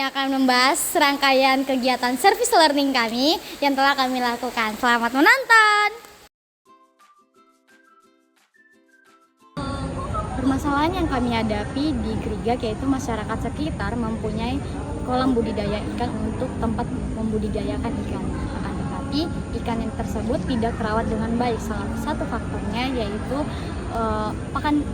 akan membahas rangkaian kegiatan service learning kami yang telah kami lakukan. Selamat menonton! Permasalahan yang kami hadapi di Grigak yaitu masyarakat sekitar mempunyai kolam budidaya ikan untuk tempat membudidayakan ikan. Akan tetapi ikan yang tersebut tidak terawat dengan baik. Salah satu faktornya yaitu pakan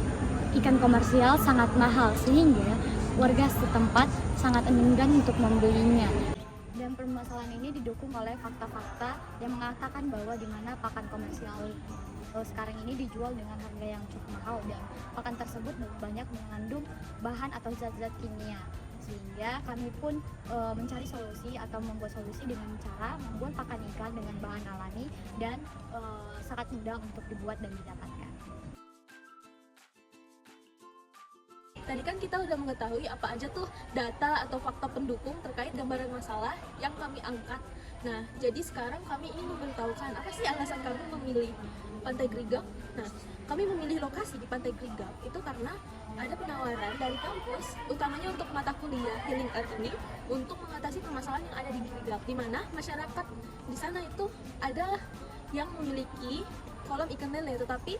ikan komersial sangat mahal sehingga warga setempat sangat enggan untuk membelinya. Dan permasalahan ini didukung oleh fakta-fakta yang mengatakan bahwa di mana pakan komersial sekarang ini dijual dengan harga yang cukup mahal dan pakan tersebut banyak mengandung bahan atau zat-zat kimia. Sehingga kami pun mencari solusi atau membuat solusi dengan cara membuat pakan ikan dengan bahan alami dan sangat mudah untuk dibuat dan didapatkan. Tadi kan kita udah mengetahui apa aja tuh data atau fakta pendukung terkait gambaran masalah yang kami angkat. Nah, jadi sekarang kami ingin memberitahukan apa sih alasan kami memilih Pantai Grigak. Nah, kami memilih lokasi di Pantai Grigak itu karena ada penawaran dari kampus, utamanya untuk mata kuliah Healing Earth ini, untuk mengatasi permasalahan yang ada di Grigak, di mana masyarakat di sana itu ada yang memiliki kolam ikan lele, tetapi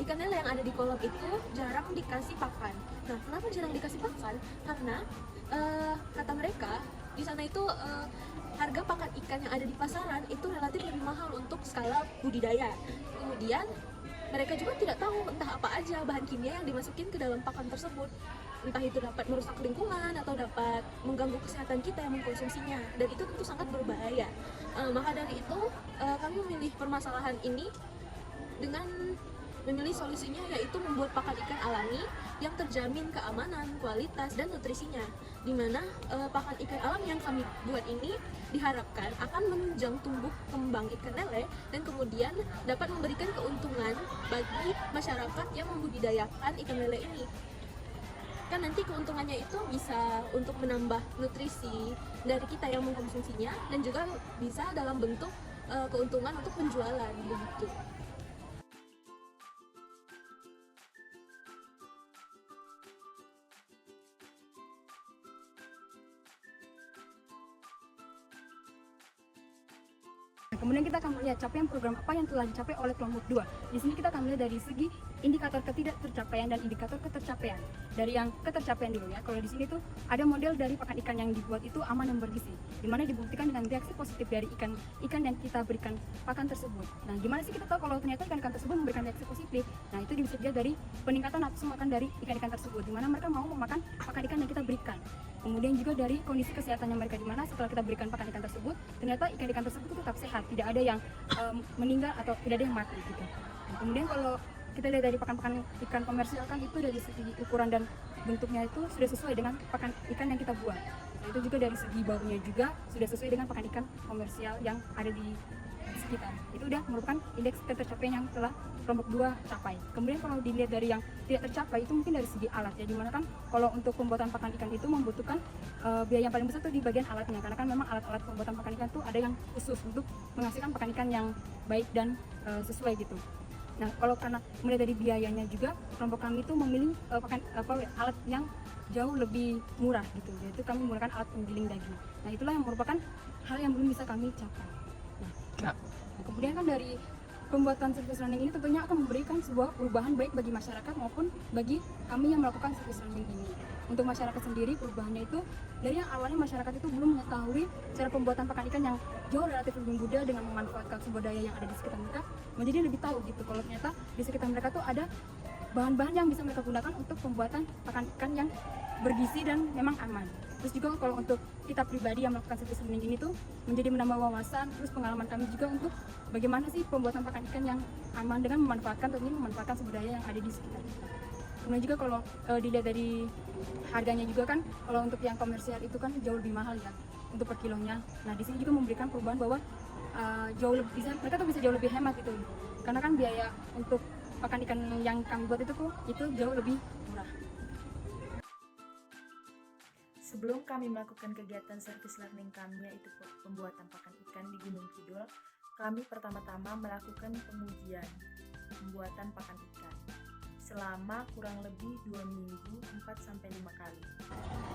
ikan lele yang ada di kolam itu jarang dikasih pakan. Nah, kenapa jarang dikasih pakan? Karena kata mereka di sana itu harga pakan ikan yang ada di pasaran itu relatif lebih mahal untuk skala budidaya. Kemudian mereka juga tidak tahu entah apa aja bahan kimia yang dimasukin ke dalam pakan tersebut. Entah itu dapat merusak lingkungan atau dapat mengganggu kesehatan kita yang mengkonsumsinya. Dan itu tentu sangat berbahaya. Maka dari itu kami memilih permasalahan ini dengan memilih solusinya, yaitu membuat pakan ikan alami yang terjamin keamanan, kualitas, dan nutrisinya. Di mana pakan ikan alam yang kami buat ini diharapkan akan menunjang tumbuh kembang ikan lele dan kemudian dapat memberikan keuntungan bagi masyarakat yang membudidayakan ikan lele ini. Kan nanti keuntungannya itu bisa untuk menambah nutrisi dari kita yang mengkonsumsinya dan juga bisa dalam bentuk keuntungan untuk penjualan begitu. Kemudian kita akan melihat capaian program apa yang telah dicapai oleh kelompok 2. Di sini kita akan melihat dari segi indikator ketidaktercapaian dan indikator ketercapaian. Dari yang ketercapaian dulu ya. Kalau di sini tuh ada model dari pakan ikan yang dibuat itu aman dan bergizi, di mana dibuktikan dengan reaksi positif dari ikan yang kita berikan pakan tersebut. Nah, gimana sih kita tahu kalau ternyata ikan-ikan tersebut memberikan reaksi positif? Nah, itu bisa dilihat dari peningkatan nafsu makan dari ikan-ikan tersebut, di mana mereka mau memakan pakan ikan yang kita berikan. Kemudian juga dari kondisi kesehatannya mereka, di mana setelah kita berikan pakan ikan tersebut, ternyata ikan-ikan tersebut tetap sehat, tidak ada yang meninggal atau tidak ada yang mati gitu. Nah, kemudian kalau kita lihat dari pakan-pakan ikan komersial kan itu dari segi ukuran dan bentuknya itu sudah sesuai dengan pakan ikan yang kita buat. Nah, itu juga dari segi baunya juga sudah sesuai dengan pakan ikan komersial yang ada di sekitar. Itu udah merupakan indeks ketercapaian yang telah kelompok 2 capai. Kemudian kalau dilihat dari yang tidak tercapai itu mungkin dari segi alat ya, dimana kan kalau untuk pembuatan pakan ikan itu membutuhkan biaya yang paling besar tuh di bagian alatnya, karena kan memang alat-alat pembuatan pakan ikan tuh ada yang khusus untuk menghasilkan pakan ikan yang baik dan sesuai gitu. Nah, kalau karena mulai dari biayanya juga kelompok kami itu memilih alat yang jauh lebih murah gitu, yaitu kami menggunakan alat penggiling daging. Nah, itulah yang merupakan hal yang belum bisa kami capai. Nah, kemudian kan dari pembuatan service learning ini tentunya akan memberikan sebuah perubahan baik bagi masyarakat maupun bagi kami yang melakukan service learning ini. Untuk masyarakat sendiri, perubahannya itu dari yang awalnya masyarakat itu belum mengetahui cara pembuatan pakan ikan yang jauh relatif lebih mudah dengan memanfaatkan sumber daya yang ada di sekitar mereka, menjadi lebih tahu gitu kalau ternyata di sekitar mereka tuh ada bahan-bahan yang bisa mereka gunakan untuk pembuatan pakan ikan yang bergizi dan memang aman. Terus juga kalau untuk kita pribadi yang melakukan service learning ini tuh menjadi menambah wawasan, terus pengalaman kami juga untuk bagaimana sih pembuatan pakan ikan yang aman dengan memanfaatkan sumber daya yang ada di sekitar kita. Kemudian juga kalau dilihat dari harganya juga kan, kalau untuk yang komersial itu kan jauh lebih mahal ya untuk per kilonya. Nah, di sini juga memberikan perubahan bahwa mereka tuh bisa jauh lebih hemat gitu, karena kan biaya untuk pakan ikan yang kami buat itu jauh lebih murah. Sebelum kami melakukan kegiatan service learning kami, yaitu pembuatan pakan ikan di Gunung Kidul, kami pertama-tama melakukan pengujian pembuatan pakan ikan. selama kurang lebih 2 minggu 4-5 kali.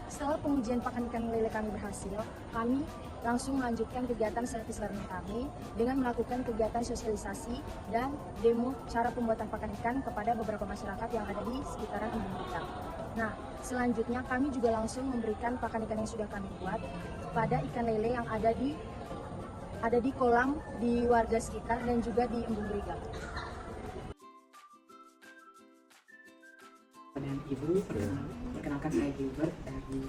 Setelah pengujian pakan ikan lele kami berhasil, kami langsung melanjutkan kegiatan service learning kami dengan melakukan kegiatan sosialisasi dan demo cara pembuatan pakan ikan kepada beberapa masyarakat yang ada di sekitaran Embung Brigak. Nah, selanjutnya kami juga langsung memberikan pakan ikan yang sudah kami buat kepada ikan lele yang ada di kolam di warga sekitar dan juga di Embung Brigak. Dan Ibu, perkenalkan saya Gilbert dari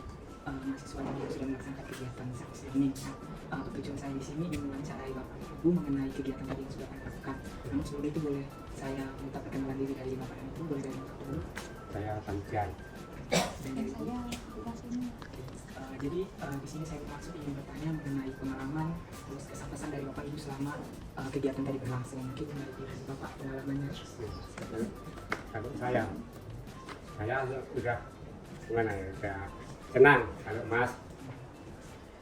mahasiswa yang sudah melaksanakan kegiatan service learning. Tujuan saya di sini ingin mewawancarai Bapak Ibu mengenai kegiatan tadi yang sudah kami lakukan. Namun sebelum itu boleh saya minta perkenalan diri dari Bapak Ibu, boleh dari Bapak dulu. Saya Tantian. Dan dari Ibu. Jadi di sini saya langsung ingin bertanya mengenai pengalaman terus kesan-kesan dari Bapak Ibu selama kegiatan tadi berlangsung. Mungkin dari diri Bapak pengalamannya. Kalau saya sudah gimana ya, saya senang kalau Mas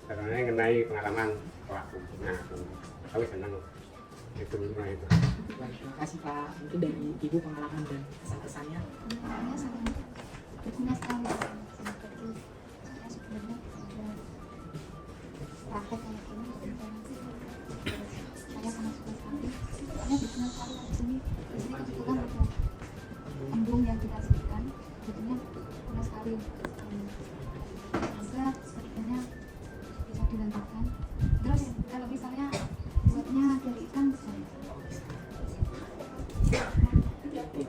karena mengenai pengalaman waktu. Nah, aku senang itu. Baik, terima kasih Pak. Mungkin dari Ibu pengalaman dan kesan-kesannya. Saya sangat berguna sekali seperti saya sebenarnya sudah praktek kayak gini saya sangat suka sekali karena berguna sekali di sini kebetulan ada embung yang kita sebutkan sebetulnya berguna sekali semoga sepertinya bisa dilanjutkan. Terus kalau misalnya buatnya dari ikan bisa Oke,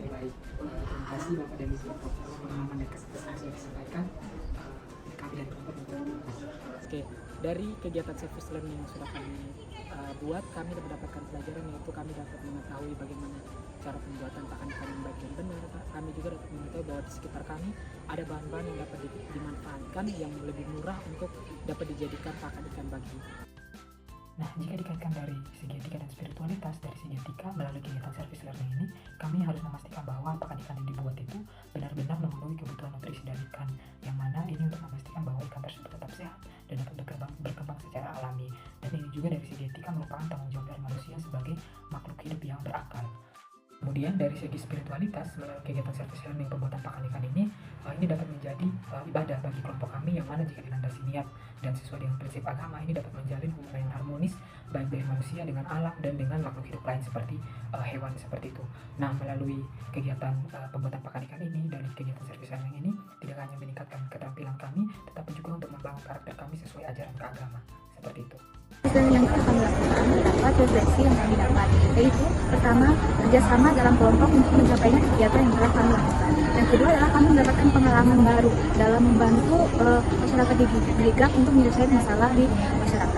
baik. Terima kasih Bapak dan Ibu atas pengalaman dan kesan-kesan yang sudah disampaikan. Kami dari kelompok Oke, dari kegiatan service learning yang sudah kami buat, kami mendapatkan pelajaran yaitu kami dapat mengetahui bagaimana cara pembuatan pakan ikan yang baik dan benar. Kami juga dapat mengetahui bahwa di sekitar kami ada bahan-bahan yang dapat dimanfaatkan yang lebih murah untuk dapat dijadikan pakan ikan bagi. Nah, jika dikaitkan dari segi etika dan spiritualitas, dari segi etika melalui kegiatan service learning ini, kami harus memastikan bahwa pakan ikan yang dibuat itu benar-benar memenuhi kebutuhan nutrisi dari ikan, yang mana ini untuk memastikan bahwa ikan tersebut tetap sehat dan dapat berkembang secara alami. Dan ini juga dari segi etika merupakan tanggung jawab dari manusia sebagai makhluk hidup yang berakal. Kemudian dari segi spiritualitas melalui kegiatan service learning pembuatan pakan ikan ini dapat menjadi ibadah bagi kelompok kami, yang mana jika dilandasi niat dan sesuai dengan prinsip agama ini dapat menjalin hubungan yang harmonis baik dari manusia dengan alam dan dengan makhluk hidup lain seperti hewan seperti itu. Nah, melalui kegiatan pembuatan pakan ikan ini dari kegiatan service learning ini tidak hanya meningkatkan keterampilan kami, tetapi juga untuk membangun karakter kami sesuai ajaran keagama seperti itu. yang kita kami lakukan adalah refleksi yang kami dapat, yaitu pertama kerjasama dalam kelompok untuk mencapainya kegiatan yang telah kami lakukan. Yang kedua adalah kami mendapatkan pengalaman baru dalam membantu masyarakat di Brigak untuk menyelesaikan masalah di masyarakat.